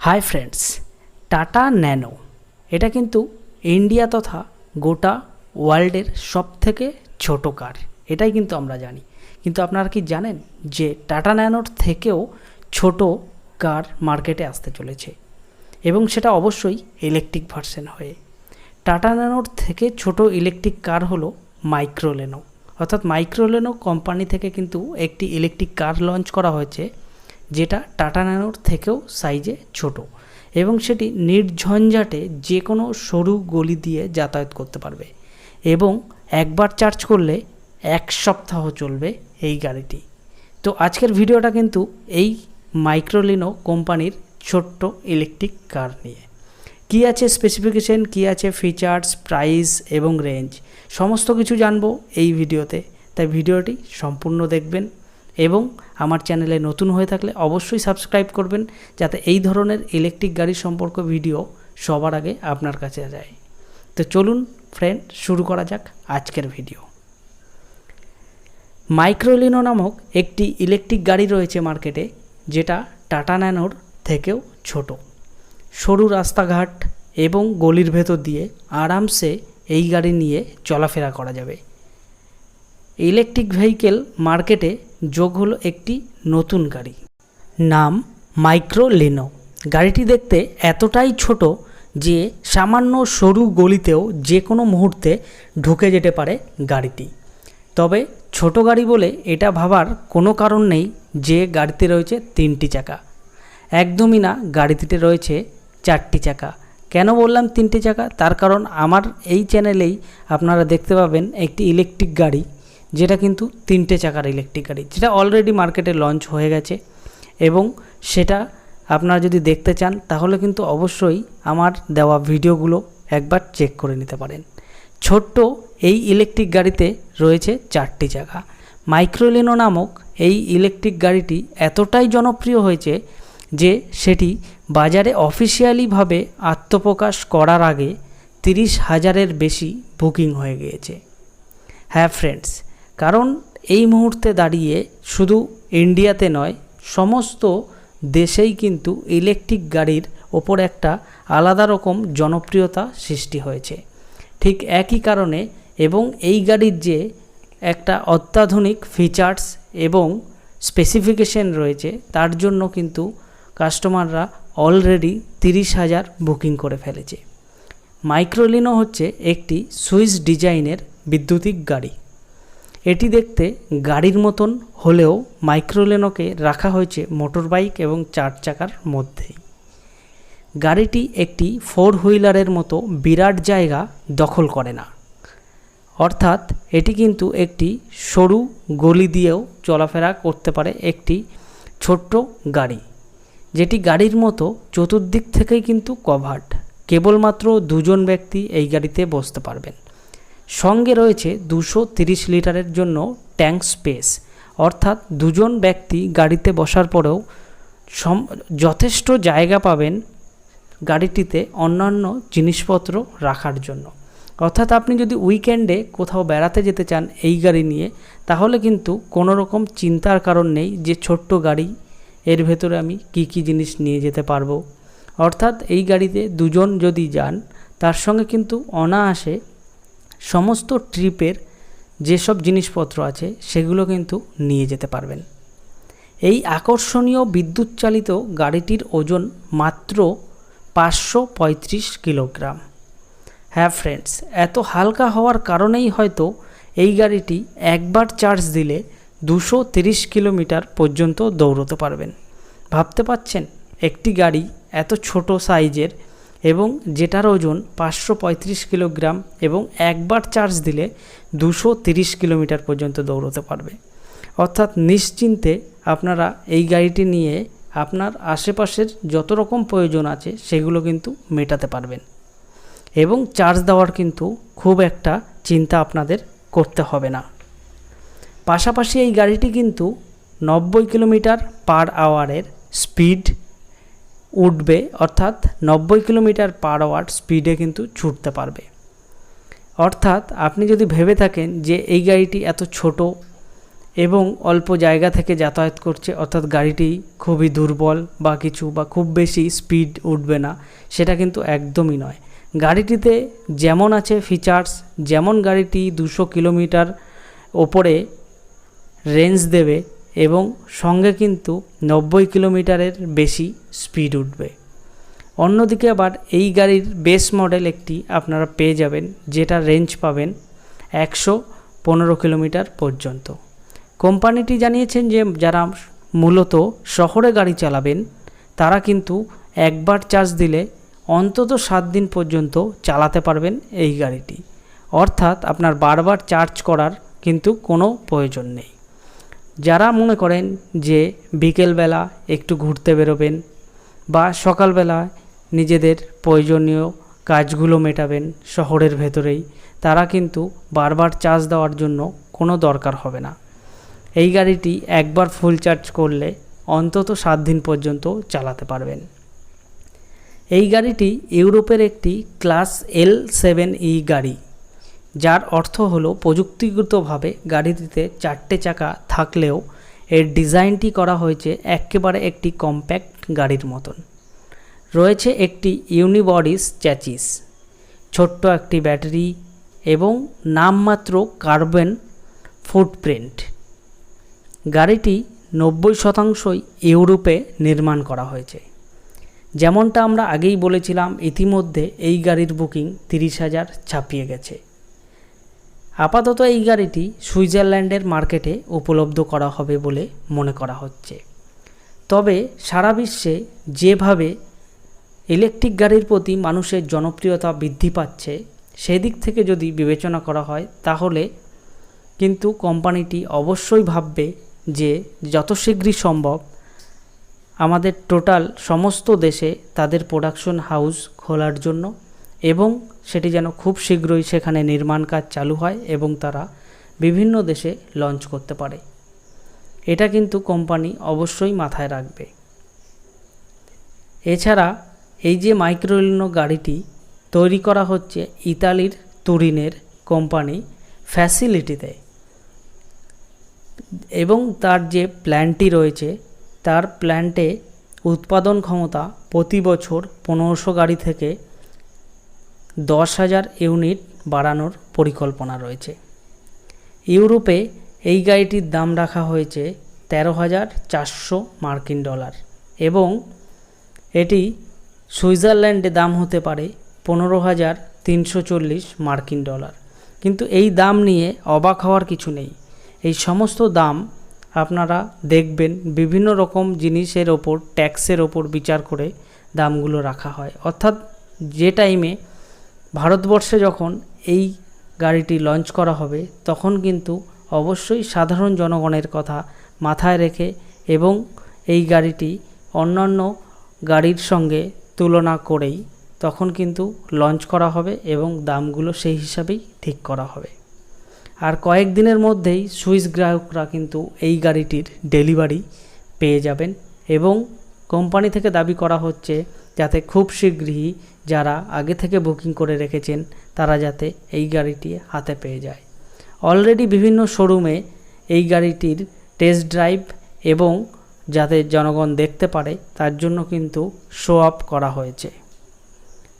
Hi friends Tata nano এটা কিন্তু India তথা গোটা ওয়ার্ল্ডের সবথেকে ছোট কার এটাই কিন্তু আমরা জানি। কিন্তু আপনারা কি জানেন যে টাটা ন্যানোর থেকেও ছোট কার মার্কেটে আসতে চলেছে এবং সেটা অবশ্যই ইলেকট্রিক ভার্সন হয়ে। টাটা ন্যানোর থেকে ছোট ইলেকট্রিক কার হলো মাইক্রোলেনো, অর্থাৎ মাইক্রোলেনো কোম্পানি থেকে কিন্তু একটি ইলেকট্রিক কার লঞ্চ করা হয়েছে যেটা টাটা ন্যানোর থেকেও সাইজে ছোট এবং সেটি নির্ঝঞ্ঝাটে যে কোনো সরু গলি দিয়ে যাতায়াত করতে পারবে এবং একবার চার্জ করলে এক সপ্তাহ চলবে এই গাড়িটি। তো আজকের ভিডিওটা কিন্তু এই মাইক্রোলিনো কোম্পানির ছোট্ট ইলেকট্রিক কার নিয়ে। কী আছে স্পেসিফিকেশন, কী আছে ফিচার্স, প্রাইস এবং রেঞ্জ, সমস্ত কিছু জানবো এই ভিডিওতে। তাই ভিডিওটি সম্পূর্ণ দেখবেন এবং আমার চ্যানেলে নতুন হয়ে থাকলে অবশ্যই সাবস্ক্রাইব করবেন যাতে এই ধরনের ইলেকট্রিক গাড়ি সম্পর্ক ভিডিও সবার আগে আপনার কাছে যায়। তো চলুন ফ্রেন্ড, শুরু করা যাক আজকের ভিডিও। মাইক্রোলিনো নামক একটি ইলেকট্রিক গাড়ি রয়েছে মার্কেটে যেটা টাটা ন্যানোর থেকেও ছোট। সরু রাস্তাঘাট এবং গলির ভেতর দিয়ে আরামসে এই গাড়ি নিয়ে চলাফেরা করা যাবে। ইলেকট্রিক ভেহিকেল মার্কেটে যোগ হলো একটি নতুন গাড়ি, নাম মাইক্রোলিনো। গাড়িটি দেখতে এতটাই ছোট যে সামান্য সরু গলিতেও যে কোনো মুহূর্তে ঢুকে যেতে পারে গাড়িটি। তবে ছোট গাড়ি বলে এটা ভাবার কোনো কারণ নেই যে গাড়িতে রয়েছে 3টি চাকা। একদমই না, গাড়িটিতে রয়েছে 4টি চাকা। কেন বললাম 3টি চাকা? তার কারণ আমার এই চ্যানেলেই আপনারা দেখতে পাবেন একটি ইলেকট্রিক গাড়ি যেটা কিন্তু 3টে চাকার ইলেকট্রিক গাড়ি, যেটা অলরেডি মার্কেটে লঞ্চ হয়ে গেছে এবং সেটা আপনারা যদি দেখতে চান তাহলে কিন্তু অবশ্যই আমার দেওয়া ভিডিওগুলো একবার চেক করে নিতে পারেন। ছোট্ট এই ইলেকট্রিক গাড়িতে রয়েছে 4টি চাকা। মাইক্রোলিনো নামক এই ইলেকট্রিক গাড়িটি এতটাই জনপ্রিয় হয়েছে যে সেটি বাজারে অফিসিয়ালিভাবে আত্মপ্রকাশ করার আগে 30,000-এর বেশি বুকিং হয়ে গিয়েছে। হ্যাঁ ফ্রেন্ডস, কারণ এই মুহূর্তে দাঁড়িয়ে শুধু ইন্ডিয়াতে নয়, সমস্ত দেশেই কিন্তু ইলেকট্রিক গাড়ির ওপর একটা আলাদা রকম জনপ্রিয়তা সৃষ্টি হয়েছে। ঠিক একই কারণে এবং এই গাড়ির যে একটা অত্যাধুনিক ফিচার্স এবং স্পেসিফিকেশন রয়েছে তার জন্য কিন্তু কাস্টমাররা অলরেডি 30,000 বুকিং করে ফেলেছে। মাইক্রোলিনো হচ্ছে একটি সুইস ডিজাইনের বৈদ্যুতিক গাড়ি। এটি দেখতে গাড়ির মতন হলেও মাইক্রোলিনোকে রাখা হয়েছে মোটর বাইক এবং 4 চাকার মধ্যেই। গাড়িটি একটি 4 হুইলারের মতো বিরাট জায়গা দখল করে না, অর্থাৎ এটি কিন্তু একটি সরু গলি দিয়েও চলাফেরা করতে পারে একটি ছোট্ট গাড়ি, যেটি গাড়ির মতো চতুর্দিক থেকেই কিন্তু কভার্ড। কেবলমাত্র 2জন ব্যক্তি এই গাড়িতে বসতে পারবেন। সঙ্গে রয়েছে 230 লিটারের জন্য ট্যাঙ্ক স্পেস, অর্থাৎ 2জন ব্যক্তি গাড়িতে বসার পরেও যথেষ্ট জায়গা পাবেন গাড়িটিতে অন্যান্য জিনিসপত্র রাখার জন্য। অর্থাৎ আপনি যদি উইকেন্ডে কোথাও বেড়াতে যেতে চান এই গাড়ি নিয়ে তাহলে কিন্তু কোনো রকম চিন্তার কারণ নেই যে ছোট্ট গাড়ি এর ভেতরে আমি কি কি জিনিস নিয়ে যেতে পারবো। অর্থাৎ এই গাড়িতে 2জন যদি যান তার সঙ্গে কিন্তু অনায়াসে সমস্ত ট্রিপের যেসব জিনিসপত্র আছে সেগুলো কিন্তু নিয়ে যেতে পারবেন। এই আকর্ষণীয় বিদ্যুৎ চালিত গাড়িটির ওজন মাত্র 535 কিলোগ্রাম। হ্যাঁ ফ্রেন্ডস, এত হালকা হওয়ার কারণেই হয়তো এই গাড়িটি একবার চার্জ দিলে 230 কিলোমিটার পর্যন্ত দৌড়তে পারবেন। ভাবতে পাচ্ছেন একটি গাড়ি এত ছোট সাইজের এবং যেটার ওজন 535 কিলোগ্রাম এবং একবার চার্জ দিলে 230 কিলোমিটার পর্যন্ত দৌড়তে পারবে। অর্থাৎ নিশ্চিন্তে আপনারা এই গাড়িটি নিয়ে আপনার আশেপাশের যত রকম প্রয়োজন আছে সেগুলো কিন্তু মেটাতে পারবেন এবং চার্জ দেওয়ার কিন্তু খুব একটা চিন্তা আপনাদের করতে হবে না। পাশাপাশি এই গাড়িটি কিন্তু 90 কিলোমিটার পার আওয়ারের স্পিড উঠবে, অর্থাৎ 90 কিলোমিটার পার আওয়ার স্পিডে কিন্তু ছুটতে পারবে। অর্থাৎ আপনি যদি ভেবে থাকেন যে এই গাড়িটি এত ছোট এবং অল্প জায়গা থেকে যাতায়াত করছে, অর্থাৎ গাড়িটি খুবই দুর্বল বা কিছু বা খুব বেশি স্পিড উঠবে না, সেটা কিন্তু একদমই নয়। গাড়িটিতে যেমন আছে ফিচার্স, যেমন গাড়িটি 200 কিলোমিটার ওপরে রেঞ্জ দেবে এবং সঙ্গে কিন্তু 90 কিলোমিটারের বেশি স্পিড উঠবে। অন্যদিকে আবার এই গাড়ির বেস মডেল একটি আপনারা পেয়ে যাবেন, যেটা রেঞ্জ পাবেন 115 কিলোমিটার পর্যন্ত। কোম্পানিটি জানিয়েছেন যে যারা মূলত শহরে গাড়ি চালাবেন তারা কিন্তু একবার চার্জ দিলে অন্তত 7 দিন পর্যন্ত চালাতে পারবেন এই গাড়িটি, অর্থাৎ আপনার বারবার চার্জ করার কিন্তু কোনো প্রয়োজন নেই। যারা মনে করেন যে বিকেলবেলা একটু ঘুরতে বেরোবেন বা সকালবেলা নিজেদের প্রয়োজনীয় কাজগুলো মেটাবেন শহরের ভেতরেই, তারা কিন্তু বারবার চার্জ দেওয়ার জন্য কোনো দরকার হবে না। এই গাড়িটি একবার ফুল চার্জ করলে অন্তত 7 দিন পর্যন্ত চালাতে পারবেন। এই গাড়িটি ইউরোপের একটি ক্লাস L7E গাড়ি, যার অর্থ হলো প্রযুক্তিগতভাবে গাড়িটিতে 4টে চাকা থাকলেও এর ডিজাইনটি করা হয়েছে একেবারে একটি কম্প্যাক্ট গাড়ির মতন। রয়েছে একটি ইউনিবডিস চ্যাচিস, ছোট্ট একটি ব্যাটারি এবং নামমাত্র কার্বন ফুটপ্রিন্ট। গাড়িটি 90% ইউরোপে নির্মাণ করা হয়েছে। যেমনটা আমরা আগেই বলেছিলাম, ইতিমধ্যে এই গাড়ির বুকিং 30,000 ছাপিয়ে গেছে। আপাতত এই গাড়িটি সুইজারল্যান্ডের মার্কেটে উপলব্ধ করা হবে বলে মনে করা হচ্ছে। তবে সারা বিশ্বে যেভাবে ইলেকট্রিক গাড়ির প্রতি মানুষের জনপ্রিয়তা বৃদ্ধি পাচ্ছে, সেদিক থেকে যদি বিবেচনা করা হয় তাহলে কিন্তু কোম্পানিটি অবশ্যই ভাববে যে যত শীঘ্রই সম্ভব আমাদের টোটাল সমস্ত দেশে তাদের প্রোডাকশন হাউস খোলার জন্য, এবং সেটি যেন খুব শীঘ্রই সেখানে নির্মাণ কাজ চালু হয় এবং তারা বিভিন্ন দেশে লঞ্চ করতে পারে। এটা কিন্তু কোম্পানি অবশ্যই মাথায় রাখবে। এছাড়া এই যে মাইক্রোলিনো গাড়িটি তৈরি করা হচ্ছে ইতালির তুরিনের কোম্পানি ফ্যাসিলিটিতে, এবং তার যে প্ল্যান্টটি রয়েছে তার প্ল্যান্টে উৎপাদন ক্ষমতা প্রতি বছর 1500 গাড়ি থেকে 10,000 ইউনিট বাড়ানোর পরিকল্পনা রয়েছে। ইউরোপে এই গাড়িটির দাম রাখা হয়েছে $13,400 এবং এটি সুইজারল্যান্ডে দাম হতে পারে $15,340। কিন্তু এই দাম নিয়ে অবাক হওয়ার কিছু নেই। এই সমস্ত দাম আপনারা দেখবেন বিভিন্ন রকম জিনিসের ওপর, ট্যাক্সের ওপর বিচার করে দামগুলো রাখা হয়। অর্থাৎ যে টাইমে ভারতবর্ষে যখন এই গাড়িটি লঞ্চ করা হবে তখন কিন্তু অবশ্যই সাধারণ জনগণের কথা মাথায় রেখে এবং এই গাড়িটি অন্যান্য গাড়ির সঙ্গে তুলনা করেই তখন কিন্তু লঞ্চ করা হবে এবং দামগুলো সেই হিসাবেই ঠিক করা হবে। আর কয়েকদিনের মধ্যেই সুইস গ্রাহকরা কিন্তু এই গাড়িটির ডেলিভারি পেয়ে যাবেন এবং কোম্পানি থেকে দাবি করা হচ্ছে যাতে খুব শীঘ্রই যারা আগে থেকে বুকিং করে রেখেছেন তারা যাতে এই গাড়িটি হাতে পেয়ে যায়। অলরেডি বিভিন্ন শোরুমে এই গাড়িটির টেস্ট ড্রাইভ এবং যাতে জনগণ দেখতে পারে তার জন্য কিন্তু শো আপ করা হয়েছে।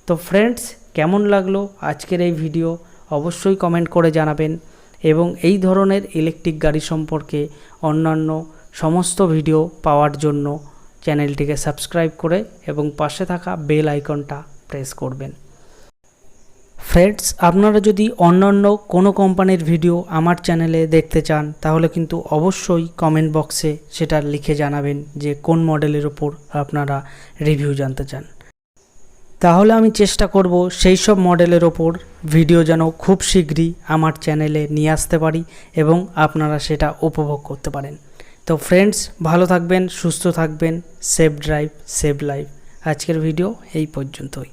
তো ফ্রেন্ডস, কেমন লাগলো আজকের এই ভিডিও অবশ্যই কমেন্ট করে জানাবেন এবং এই ধরনের ইলেকট্রিক গাড়ি সম্পর্কে অন্যান্য সমস্ত ভিডিও পাওয়ার জন্য চ্যানেলটিকে সাবস্ক্রাইব করে এবং পাশে থাকা বেল আইকনটা প্রেস করবেন। ফ্রেন্ডস, আপনারা যদি অন্যান্য কোনো কোম্পানির ভিডিও আমার চ্যানেলে দেখতে চান তাহলে কিন্তু অবশ্যই কমেন্ট বক্সে সেটা লিখে জানাবেন যে কোন মডেলের ওপর আপনারা রিভিউ জানতে চান। তাহলে আমি চেষ্টা করব সেই সব মডেলের ওপর ভিডিও যেন খুব শীঘ্রই আমার চ্যানেলে নিয়ে আসতে পারি এবং আপনারা সেটা উপভোগ করতে পারেন। তো ফ্রেন্ডস, ভালো থাকবেন, সুস্থ থাকবেন, সেভ ড্রাইভ সেভ লাইফ। আজকের ভিডিও এই পর্যন্তই।